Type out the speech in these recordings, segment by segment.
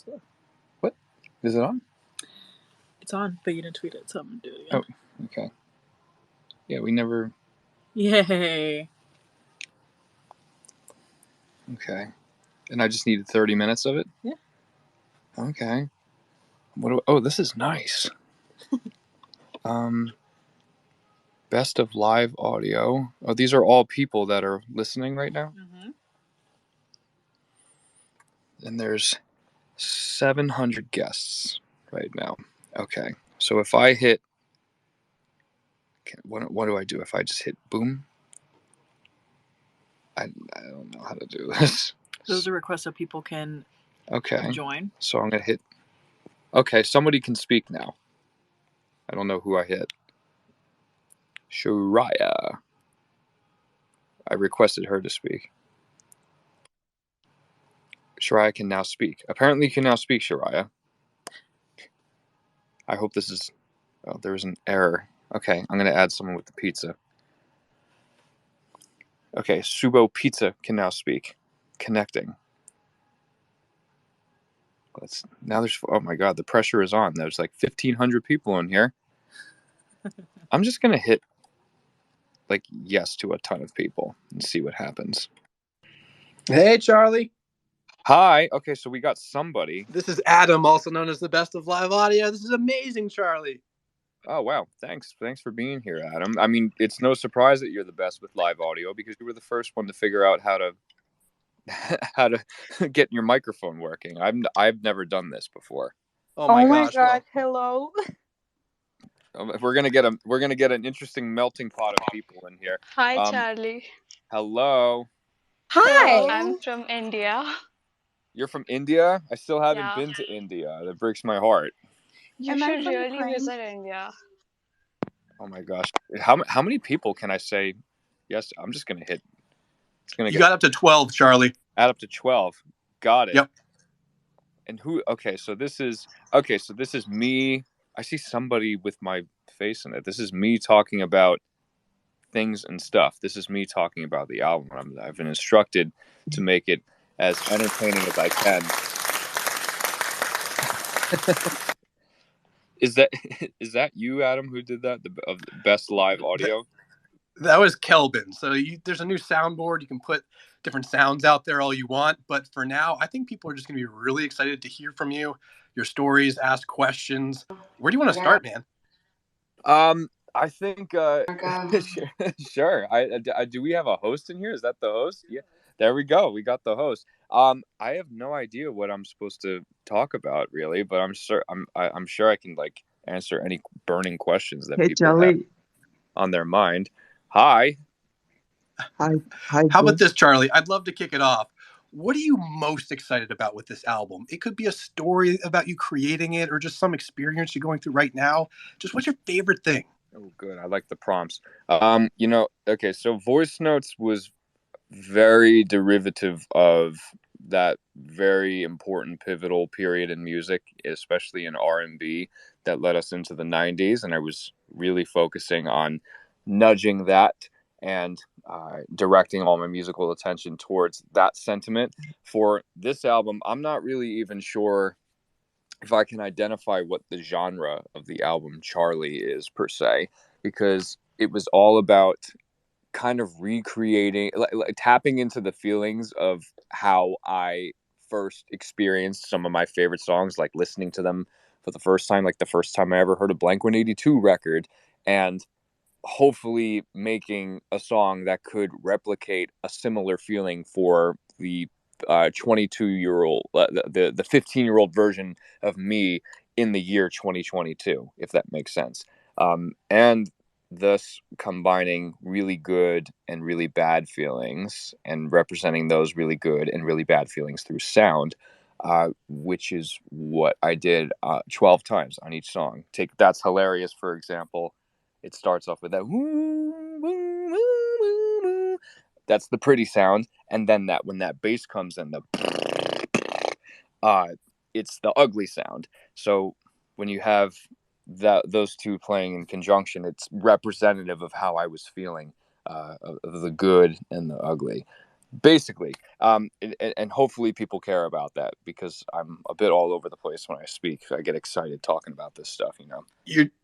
stuff. What? Is it on? It's on, but you didn't tweet it, so I'm going to do it again. Oh, okay. Yeah, we never... Yay. Okay. And I just needed 30 minutes of it? Yeah. Okay. This is nice. Best of live audio. Oh, these are all people that are listening right now? Mm-hmm. And there's 700 guests right now. Okay. So if I hit... What do I do if I just hit boom? I don't know how to do this. Those are requests so people can join. So I'm going to hit... Okay, somebody can speak now. I don't know who I hit. Shariah. I requested her to speak. Shariah can now speak. Apparently you can now speak, Shariah. I hope this is... Oh, there was an error. Okay, I'm going to add someone with the pizza. Okay, Subo Pizza can now speak. Connecting. Now there's... Oh my god, the pressure is on. There's like 1,500 people in here. I'm just going to hit yes to a ton of people and see what happens. Hey, Charlie. Hi. Okay, so we got somebody. This is Adam, also known as the Best of Live Audio. This is amazing, Charlie. Oh, wow. Thanks for being here, Adam. I mean, it's no surprise that you're the best with live audio because you were the first one to figure out how to get your microphone working. I've never done this before. Oh my gosh. God! Hello. We're gonna get an interesting melting pot of people in here. Hi, Charlie. Hello. Hi. I'm from India. You're from India? I still haven't been to India. That breaks my heart. You should really visit India. Oh my gosh! How many people can I say? Yes, I'm just gonna hit. You got up to 12, Charlie. Add up to 12. Got it. Yep. And who? Okay, so this is me. I see somebody with my face in it. This is me talking about things and stuff. This is me talking about the album. I've been instructed to make it as entertaining as I can. Is that you, Adam, who did that? Of the best live audio? That was Kelvin. So there's a new soundboard. You can put different sounds out there all you want. But for now, I think people are just going to be really excited to hear from you, your stories, ask questions. Where do you want to start, man? I think sure. Do we have a host in here? Is that the host? Yeah. There we go. We got the host. I have no idea what I'm supposed to talk about really, but I'm sure I can answer any burning questions that people have on their mind. Hi. How about this, Charlie? I'd love to kick it off. What are you most excited about with this album? It could be a story about you creating it or just some experience you're going through right now. Just what's your favorite thing? Oh, good. I like the prompts. Okay, so Voice Notes was very derivative of that very important pivotal period in music, especially in R&B, that led us into the 90s. And I was really focusing on nudging that and directing all my musical attention towards that sentiment. For this album, I'm not really even sure if I can identify what the genre of the album Charlie is per se, because it was all about kind of recreating, tapping into the feelings of how I first experienced some of my favorite songs, like listening to them for the first time, like the first time I ever heard a Blink-182 record, and hopefully making a song that could replicate a similar feeling for the 22-year-old, the 15-year-old version of me in the year 2022, if that makes sense. And thus combining really good and really bad feelings and representing those really good and really bad feelings through sound, which is what I did 12 times on each song. Take That's Hilarious, for example. It starts off with that woo, woo, woo, woo, woo. That's the pretty sound, and then when that bass comes in, it's the ugly sound. So when you have those two playing in conjunction, it's representative of how I was feeling, of the good and the ugly. basically, and hopefully people care about that, because I'm a bit all over the place when I speak. I get excited talking about this stuff, you know.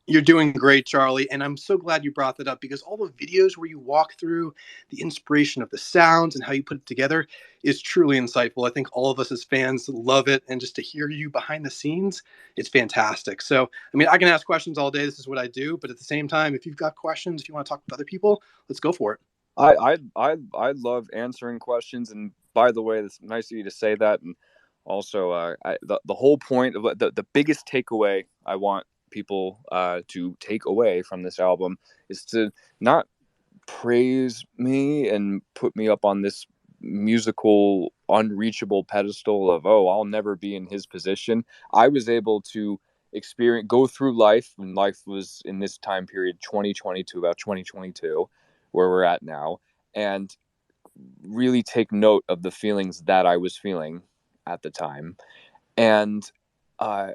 You're doing great, Charlie, and I'm so glad you brought that up, because all the videos where you walk through the inspiration of the sounds and how you put it together is truly insightful. I think all of us as fans love it, and just to hear you behind the scenes, it's fantastic. So, I mean, I can ask questions all day. This is what I do, but at the same time, if you've got questions, if you want to talk with other people, let's go for it. I love answering questions, and by the way, it's nice of you to say that. And also, the whole point of the biggest takeaway I want people to take away from this album is to not praise me and put me up on this musical unreachable pedestal of, oh, I'll never be in his position. I was able to go through life, when life was in this time period, 2022, about 2022, where we're at now, and really take note of the feelings that I was feeling at the time, and uh,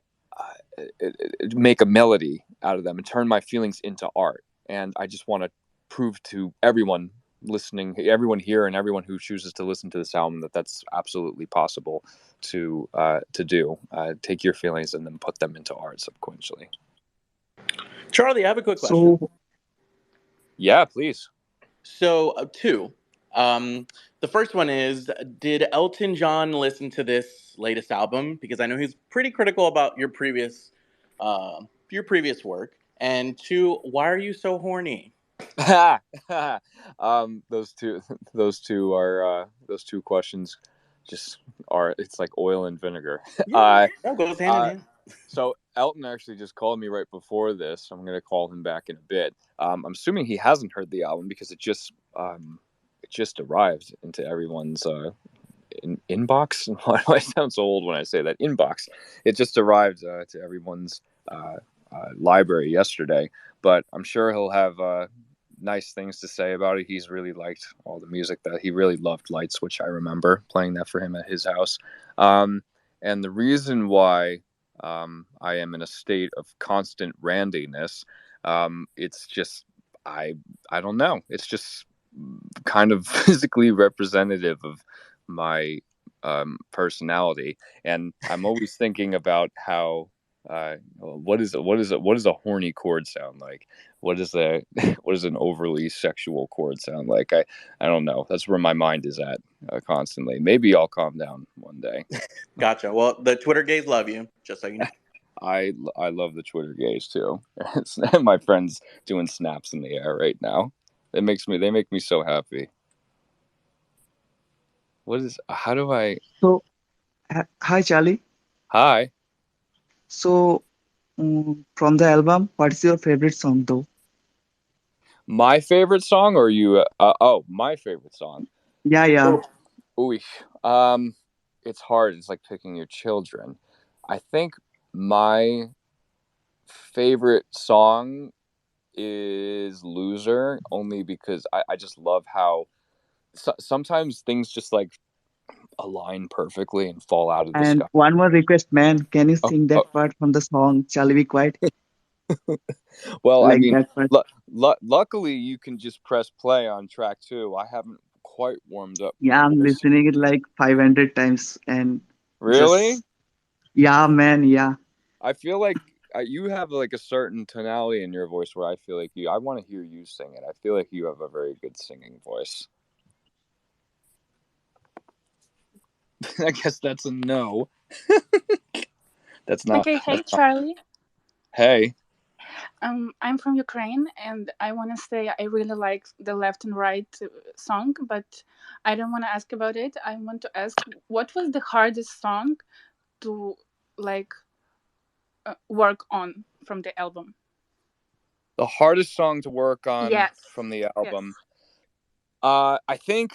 make a melody out of them and turn my feelings into art. And I just want to prove to everyone listening, everyone here, and everyone who chooses to listen to this album, that that's absolutely possible to do. Take your feelings and then put them into art subsequently. Charlie, I have a quick question. Yeah, please. So, two. The first one is, did Elton John listen to this latest album? Because I know he's pretty critical about your previous work. And two, why are you so horny? Those two questions just are, it's like oil and vinegar. Yeah, that goes hand in hand. So Elton actually just called me right before this. I'm going to call him back in a bit. I'm assuming he hasn't heard the album, because it just arrived into everyone's inbox. Why do I sound so old when I say that? Inbox. It just arrived to everyone's library yesterday. But I'm sure he'll have nice things to say about it. He's really liked all the music. That he really loved Lights, which I remember playing that for him at his house. And the reason why I am in a state of constant randiness, it's just I don't know. It's just kind of physically representative of my personality, and I'm always thinking about how what does a horny chord sound like? What does an overly sexual chord sound like? I don't know. That's where my mind is at constantly. Maybe I'll calm down one day. Gotcha. Well, the Twitter gays love you, just so you know. I love the Twitter gays too. My friends doing snaps in the air right now. They make me so happy. How do I? So, hi Charlie. Hi. So, from the album, what is your favorite song though? My favorite song, or you? My favorite song. Yeah. Ooh, it's hard. It's like picking your children. I think my favorite song is Loser, only because I just love how sometimes things just like align perfectly and fall out of the sky. And one more request, man. Can you sing that part from the song Shall We Quiet? Well, like I mean, luckily you can just press play on track 2. I haven't quite warmed up. Yeah, I'm listening it like 500 times. And really? Yeah, man. Yeah. I feel like you have like a certain tonality in your voice where I feel like I want to hear you sing it. I feel like you have a very good singing voice. I guess that's a no. That's not. Okay, hey Charlie. Hey. I'm from Ukraine, and I want to say I really like the Left and Right song, but I don't want to ask about it. I want to ask, what was the hardest song to work on from the album? The hardest song to work on from the album. Yes. I think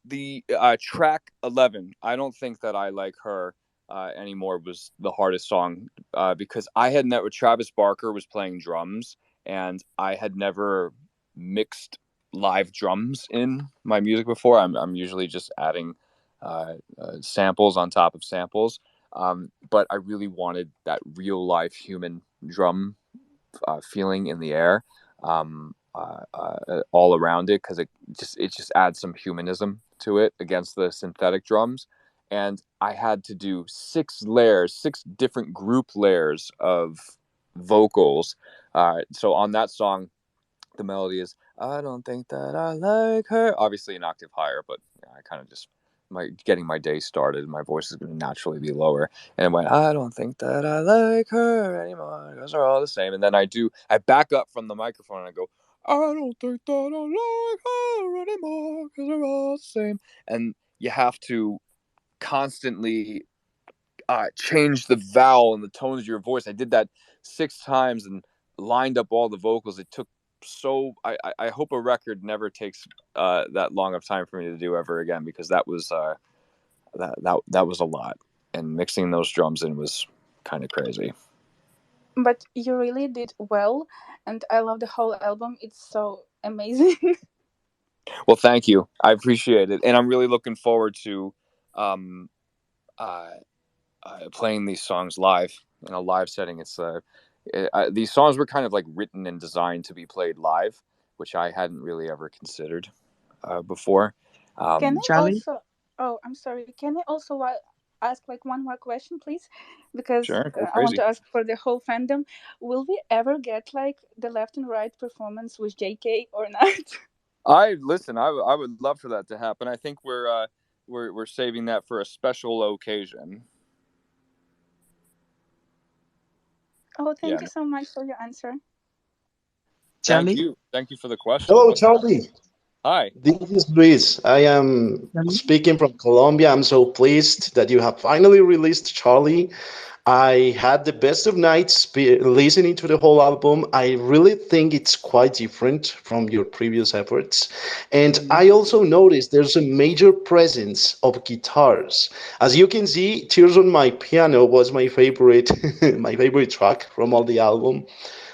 the track 11. I don't think that I Like Her anymore was the hardest song because I had met with Travis Barker was playing drums, and I had never mixed live drums in my music before. I'm usually just adding samples on top of samples, but I really wanted that real life human drum feeling in the air all around it, because it just adds some humanism to it against the synthetic drums, and I had to do 6 different group layers of vocals. So on that song, the melody is "I don't think that I like her," obviously an octave higher, but I kind of just getting my day started. My voice is going to naturally be lower, and it went, "I don't think that I like her anymore. Those are all the same." And then I back up from the microphone and I go, "I don't think that I like her anymore because they're all the same." And you have to constantly change the vowel and the tones of your voice. I did that 6 times and lined up all the vocals. It took I hope a record never takes that long of time for me to do ever again, because that was that was a lot, and mixing those drums in was kind of crazy. But you really did well, and I love the whole album. It's so amazing. Well, thank you. I appreciate it, and I'm really looking forward to um, playing these songs live in a live setting. These songs were kind of like written and designed to be played live, which I hadn't really ever considered before. Can I Charlie? also? Oh, I'm sorry. Can I also ask like one more question, please? Because Sure, go I want crazy. to ask for the whole fandom. Will we ever get like the left and right performance with JK or not? I would love for that to happen. I think we're saving that for a special occasion. Oh, thank you so much for your answer. Charlie? Thank you for the question. Hello, Charlie. Hi. This is Luis. I am speaking from Colombia. I'm so pleased that you have finally released Charlie. I had the best of nights listening to the whole album. I really think it's quite different from your previous efforts. And I also noticed there's a major presence of guitars. As you can see, Tears on My Piano was my favorite my favorite track from all the album.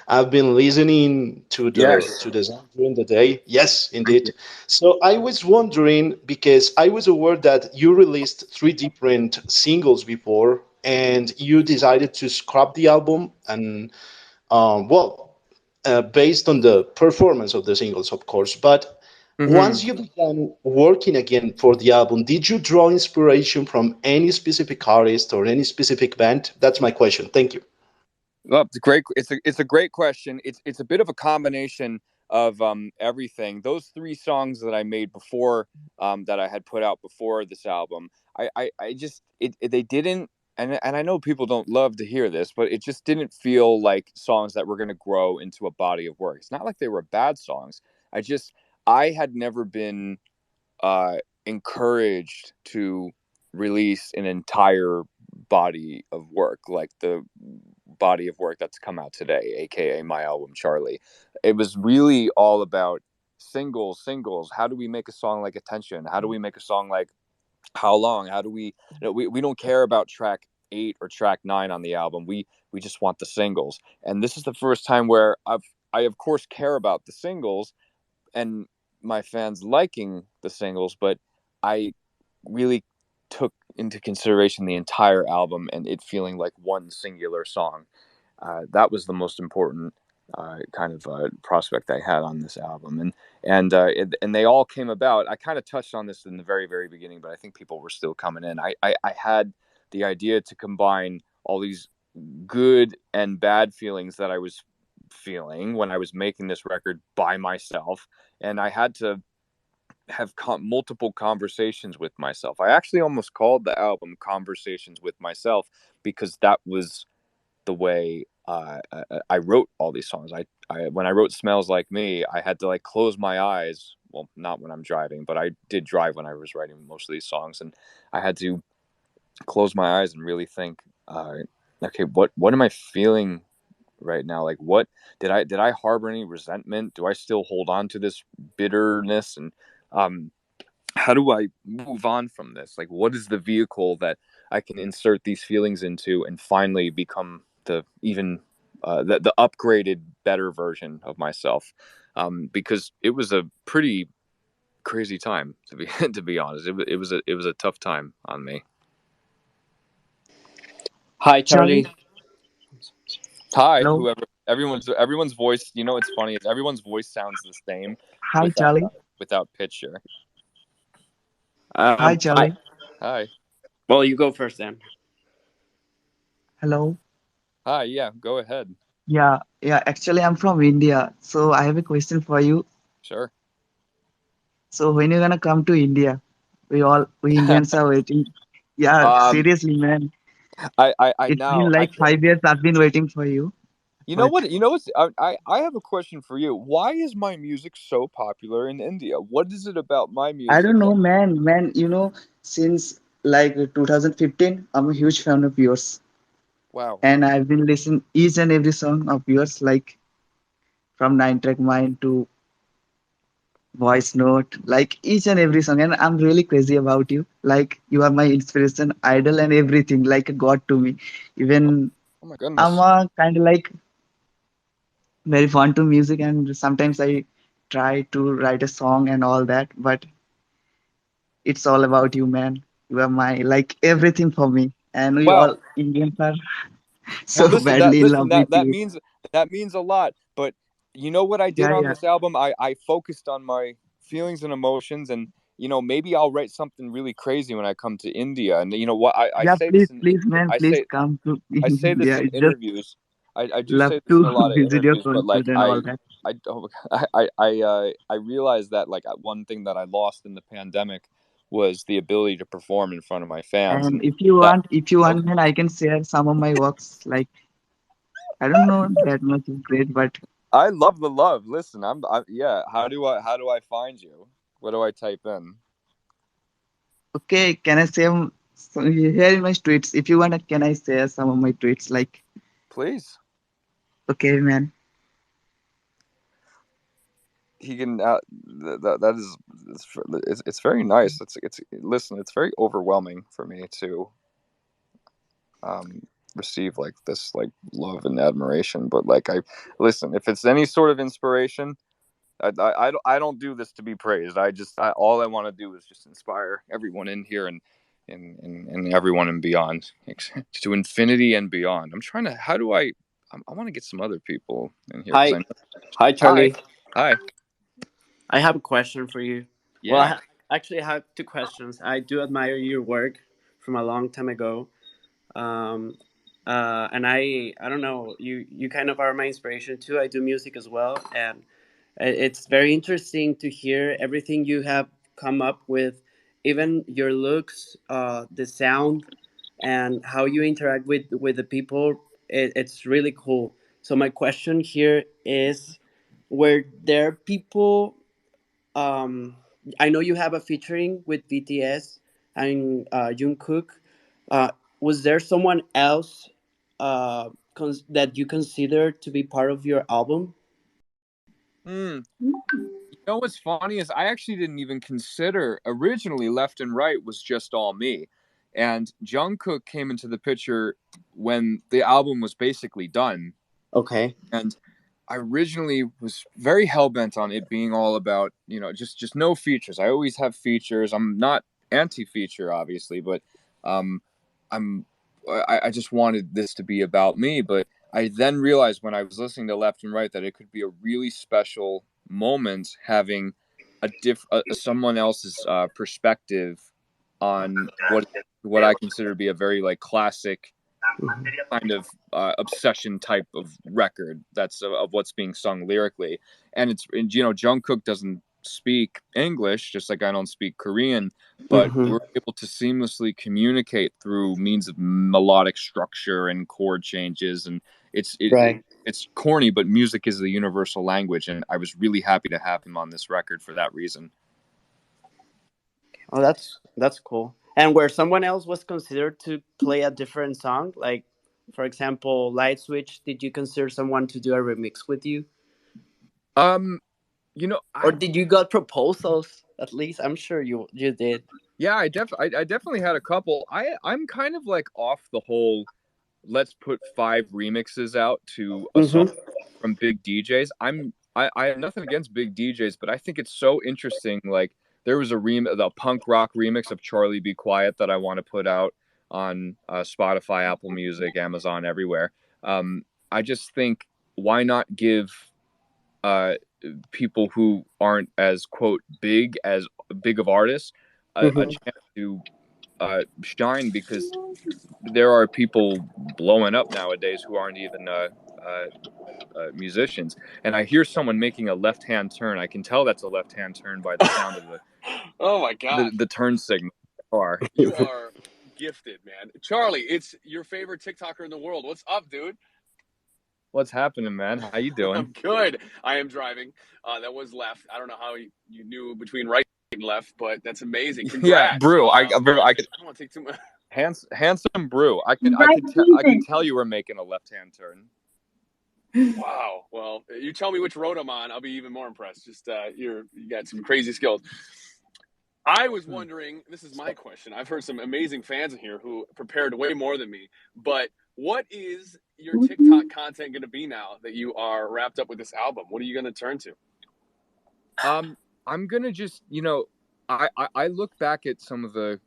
I've been listening to the song during the day. Yes, indeed. So I was wondering, because I was aware that you released 3 different singles before, and you decided to scrap the album, and based on the performance of the singles, of course. But once you began working again for the album, did you draw inspiration from any specific artist or any specific band? That's my question. Thank you. Well, it's great. It's a great question. It's a bit of a combination of everything. Those 3 songs that I made before, that I had put out before this album, I just they didn't, and I know people don't love to hear this, but it just didn't feel like songs that were going to grow into a body of work. It's not like they were bad songs. I had never been encouraged to release an entire body of work like the body of work that's come out today, aka my album Charlie. It was really all about singles. How do we make a song like Attention? How do we make a song like How Long? How do we don't care about track 8 or track 9 on the album. We just want the singles. And this is the first time where I of course care about the singles and my fans liking the singles, but I really took into consideration the entire album and it feeling like one singular song. That was the most important kind of prospect I had on this album, and they all came about. I kind of touched on this in the very, very beginning, but I think people were still coming in. I had the idea to combine all these good and bad feelings that I was feeling when I was making this record by myself, and I had to have multiple conversations with myself. I actually almost called the album Conversations with Myself because that was the way I wrote all these songs. When I wrote Smells Like Me, I had to like close my eyes. Well, not when I'm driving, but I did drive when I was writing most of these songs, and I had to close my eyes and really think, okay, what am I feeling right now? Like, what did I harbor any resentment? Do I still hold on to this bitterness? And how do I move on from this? Like, what is the vehicle that I can insert these feelings into and finally become the upgraded, better version of myself? Because it was a pretty crazy time to be to be honest. It was a tough time on me. Hi, Charlie. Hi, Hello. whoever. Everyone's voice. You know, what's funny is everyone's voice sounds the same Hi, Charlie. without pitch here. Hi, Hi. Charlie. Hi. Well, you go first then. Hello. Hi. Yeah. Go ahead. Yeah, yeah. Actually, I'm from India, so I have a question for you. Sure. So when you're gonna come to India? We Indians are waiting. Yeah, um, seriously, man. I It's been now I like 5 years I've been waiting for you. You know But what? You know what's I have a question for you. Why is my music so popular in India? What is it about my I music don't that know, man. Man, since like 2015, I'm a huge fan of yours, wow. and I've been listening each and every song of yours, like from Nine Track Mind to Voice Note, like each and every song. And I'm really crazy about you. Like you are my inspiration, idol, and everything, like a god to me. Oh, Even oh my I'm goodness. a kind of like very fond to music, and sometimes I try to write a song and all that. But it's all about you, man. You are my like everything for me, and we Wow. all Indians are Well, so listen, badly in love with that you. means a lot. But you know what I did Yeah, on yeah, this album? I focused on my feelings and emotions, and maybe I'll write something really crazy when I come to India. And you know what? I yeah. say Please, this please, man, please come to I say this yeah. in It's just interviews. I do love say this in to a lot of visit your interviews, but like concert and all that. I don't I realized that like one thing that I lost in the pandemic was the ability to perform in front of my fans, And and that if you okay. want, man, I can share some of my works. Like I don't know that much is great, but I love the love. Listen, yeah. How do I find you? What do I type in? okay. Can I say here in my tweets? If you want, can I share some of my tweets? Like Please. okay, man. He can. That is it's very nice. It's listen. It's very overwhelming for me to um receive like this like love and admiration. But like I listen, if it's any sort of inspiration, I don't do this to be praised. All I want to do is just inspire everyone in here and everyone and beyond to infinity and beyond. I'm trying to. How do I want to get some other people in here because Hi. I know. Hi, Hi, Charlie. hi. I have a question for you. Well, Yeah. actually, I have two questions. I do admire your work from a long time ago. Um, and I don't know, you kind of are my inspiration too. I do music as well, and it's very interesting to hear everything you have come up with, even your looks, the sound, and how you interact with the people. It's really cool. So my question here is, were there people, um, I know you have a featuring with BTS and Jungkook. Uh, was there someone else that you consider to be part of your album? Hmm. You know what's funny is I actually didn't even consider originally Left and Right was just all me, and Jungkook came into the picture when the album was basically done. Okay. And I originally was very hell bent on it being all about just no features. I always have features. I'm not anti feature, obviously, but um, I'm I just wanted this to be about me. But I then realized when I was listening to Left and Right that it could be a really special moment having someone else's perspective on what I consider to be a very like classic kind of obsession type of record that's of what's being sung lyrically. And Jungkook doesn't speak English, just like I don't speak Korean, but Mm-hmm. we're able to seamlessly communicate through means of melodic structure and chord changes. And Right. it's corny, but music is the universal language, and I was really happy to have him on this record for that reason. Oh, that's cool. And where someone else was considered to play a different song, like for example, Light Switch, did you consider someone to do a remix with you, Um, you know, or I did you got proposals? At least I'm sure you did. yeah, I definitely had a couple. I'm kind of like off the whole let's put 5 remixes out to a song Mm-hmm. from big DJs. I have nothing against big DJs, but I think it's so interesting. Like there was the punk rock remix of Charlie Be Quiet that I want to put out on Spotify, Apple Music, Amazon, everywhere. Um, I just think why not give uh, people who aren't as quote big of artists a chance to shine, because there are people blowing up nowadays who aren't even musicians. And I hear someone making a left-hand turn. I can tell that's a left-hand turn by the sound of the oh my god, the turn signal. You are gifted, man. Charlie, it's your favorite TikToker in the world. What's up, dude? What's happening, man? How you doing? I'm good. I am driving. That was left. I don't know how you knew between right and left, but that's amazing. Congrats. Yeah, Brew. I don't want to take too much. Handsome Brew. I could tell you were making a left-hand turn. Wow. Well, you tell me which road I'm on, I'll be even more impressed. Just you got some crazy skills. I was wondering, this is my question. I've heard some amazing fans in here who prepared way more than me, but what is your TikTok content going to be now that you are wrapped up with this album? What are you going to turn to? I'm going to just, I look back at some of the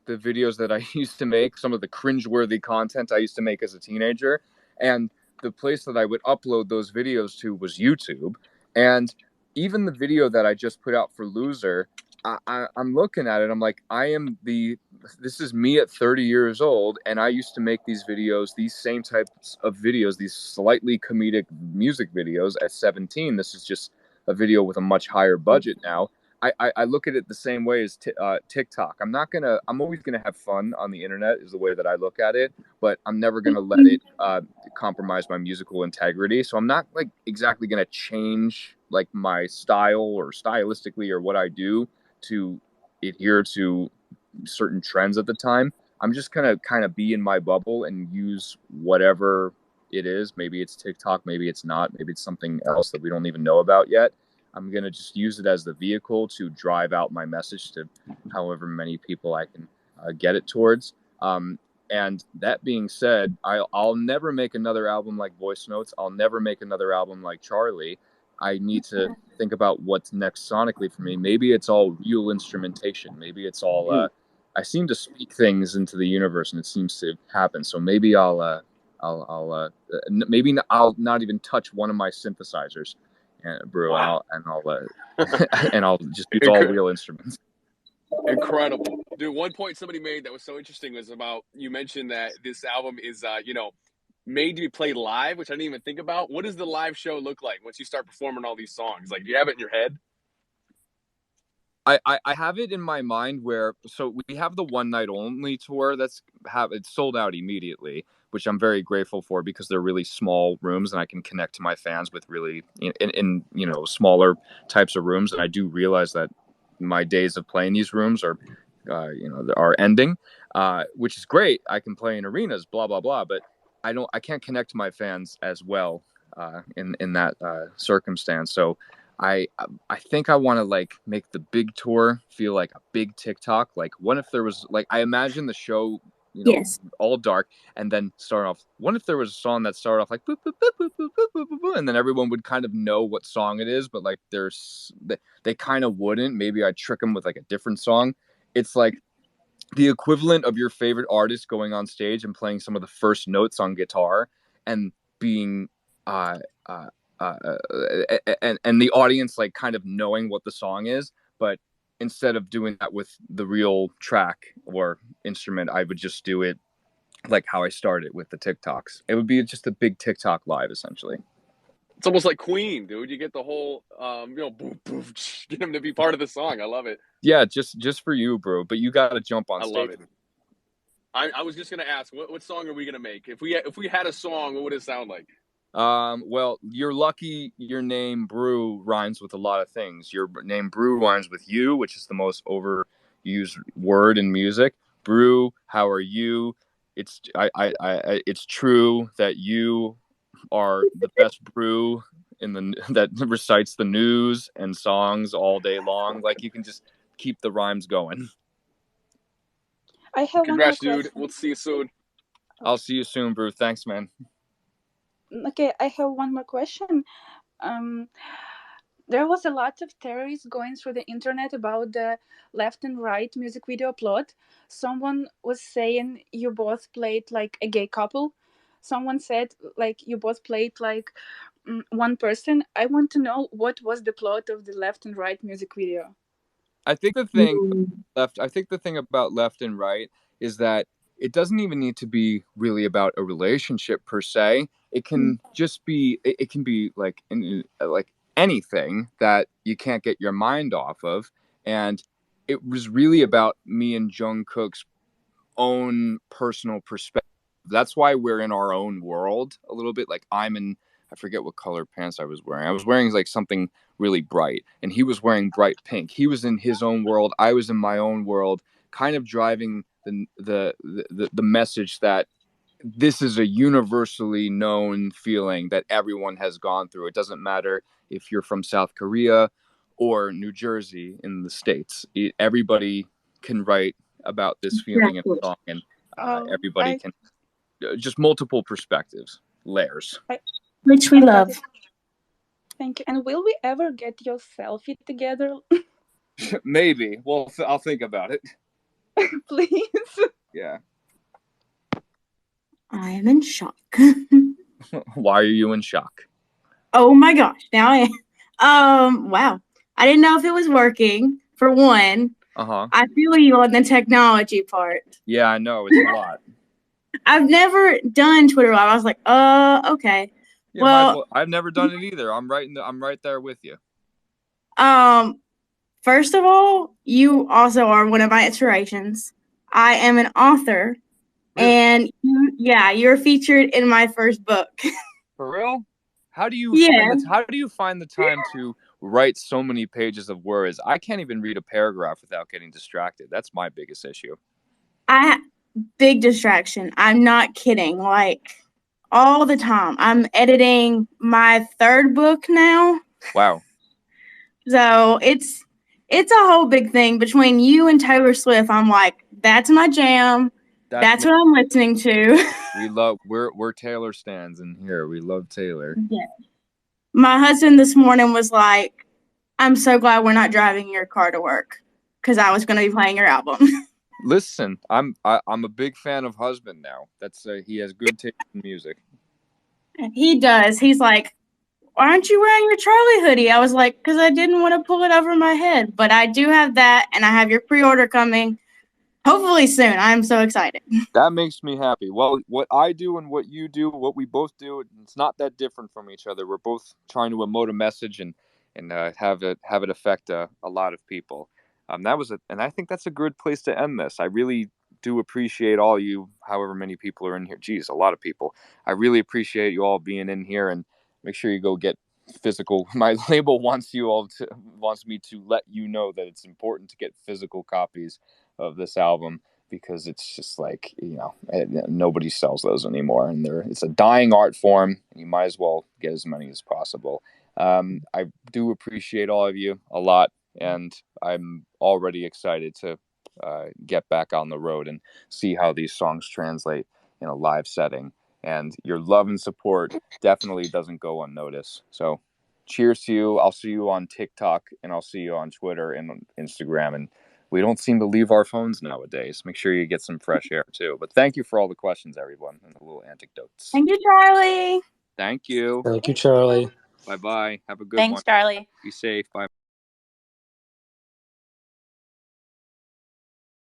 videos that I used to make, some of the cringeworthy content I used to make as a teenager, and the place that I would upload those videos to was YouTube. And even the video that I just put out for Loser, I'm looking at it, I'm like, this is me at 30 years old, and I used to make these videos, these same types of videos, these slightly comedic music videos at 17. This is just a video with a much higher budget now. I look at it the same way as TikTok. I'm always gonna have fun on the internet, is the way that I look at it, but I'm never gonna let it compromise my musical integrity. So I'm not like exactly gonna change like my style or stylistically or what I do to adhere to certain trends at the time. I'm just gonna kind of be in my bubble and use whatever it is. Maybe it's TikTok, maybe it's not, maybe it's something else that we don't even know about yet. I'm going to just use it as the vehicle to drive out my message to however many people I can get it towards. And that being said, I'll never make another album like Voice Notes. I'll never make another album like Charlie. I need to think about what's next sonically for me. Maybe it's all real instrumentation. Maybe it's all, I seem to speak things into the universe and it seems to happen. So maybe I'll not even touch one of my synthesizers. Brew, wow. and I'll just use all real instruments. Incredible, dude. One point somebody made that was so interesting was about, you mentioned that this album is made to be played live, which I didn't even think about. What does the live show look like once you start performing all these songs? Like, do you have it in your head? I have it in my mind so we have the one night only tour it's sold out immediately, which I'm very grateful for because they're really small rooms and I can connect to my fans with really in smaller types of rooms. And I do realize that my days of playing these rooms are ending, which is great. I can play in arenas, blah, blah, blah, but I can't connect to my fans as well in that circumstance. So I think I want to like make the big tour feel like a big TikTok. Like, what if there was like, I imagine the show, yes, all dark, and then start off. What if there was a song that started off like boop, boop, boop, boop, boop, boop, boop, boop, and then everyone would kind of know what song it is, but like they kind of wouldn't. Maybe I'd trick them with like a different song. It's like the equivalent of your favorite artist going on stage and playing some of the first notes on guitar and being and the audience like kind of knowing what the song is, but instead of doing that with the real track or instrument, I would just do it like how I started with the TikToks. It would be just a big TikTok live, essentially. It's almost like Queen, dude. You get the whole, boof, boof, get them to be part of the song. I love it. Yeah, just for you, bro. But you got to jump on stage. I love it. I was just gonna ask, what song are we gonna make? If we had a song, what would it sound like? Well, you're lucky your name Brew rhymes with a lot of things. Your name Brew rhymes with you, which is the most overused word in music. Brew, how are you? It's true that you are the best brew that recites the news and songs all day long. Like, you can just keep the rhymes going. I have Congrats, dude. We'll see you soon. I'll see you soon, Brew. Thanks, man. Okay, I have one more question. There was a lot of theories going through the internet about the left and right music video plot. Someone was saying you both played like a gay couple. Someone said like you both played like one person. I want to know what was the plot of the left and right music video. I think the thing about left and right is that it doesn't even need to be really about a relationship per se. It can just be it can be like anything that you can't get your mind off of. And it was really about me and Jungkook's own personal perspective. That's why we're in our own world a little bit. Like I forget what color pants I was wearing. I was wearing like something really bright, and he was wearing bright pink. He was in his own world. I was in my own world, kind of driving the message that this is a universally known feeling that everyone has gone through. It doesn't matter if you're from South Korea or New Jersey in the States. Everybody can write about this feeling in a song, and everybody can just multiple perspectives, layers, which we love. Thank you. And will we ever get your selfie together? Maybe. Well, I'll think about it. Please. Yeah. I am in shock. Why are you in shock? Oh my gosh! Now I am. Wow. I didn't know if it was working. For one. I feel you on the technology part. Yeah, I know. It's a lot. I've never done Twitter Live. I was like, okay. Yeah, well, I've never done it either. I'm right there with you. First of all, you also are one of my inspirations. I am an author, really? And you're featured in my first book. For real? How do you find the time to write so many pages of words? I can't even read a paragraph without getting distracted. That's my biggest issue. Big distraction. I'm not kidding. Like all the time. I'm editing my third book now. Wow. So it's a whole big thing between you and Taylor Swift. I'm like, that's my jam. That's what I'm listening to. We're Taylor stans in here. We love Taylor. Yeah. My husband this morning was like, I'm so glad we're not driving your car to work because I was going to be playing your album. Listen, I'm a big fan of Husband now. That's he has good taste in music. He does. He's like, why aren't you wearing your Charlie hoodie? I was like, because I didn't want to pull it over my head. But I do have that, and I have your pre-order coming. Hopefully soon. I'm so excited. That makes me happy. Well, what I do and what you do, what we both do, it's not that different from each other. We're both trying to emote a message and have it affect a lot of people. And I think that's a good place to end this. I really do appreciate all you, however many people are in here. Geez, a lot of people. I really appreciate you all being in here, and make sure you go get physical. My label wants me to let you know that it's important to get physical copies of this album, because it's just like, nobody sells those anymore, and it's a dying art form, and you might as well get as many as possible. I do appreciate all of you a lot, and I'm already excited to get back on the road and see how these songs translate in a live setting. And your love and support definitely doesn't go unnoticed. So cheers to you. I'll see you on TikTok, and I'll see you on Twitter and on Instagram. And we don't seem to leave our phones nowadays. Make sure you get some fresh air too. But thank you for all the questions, everyone, and the little anecdotes. Thank you, Charlie. Thank you. Thank you, Charlie. Bye-bye. Have a good one. Thanks, Charlie. Be safe. Bye.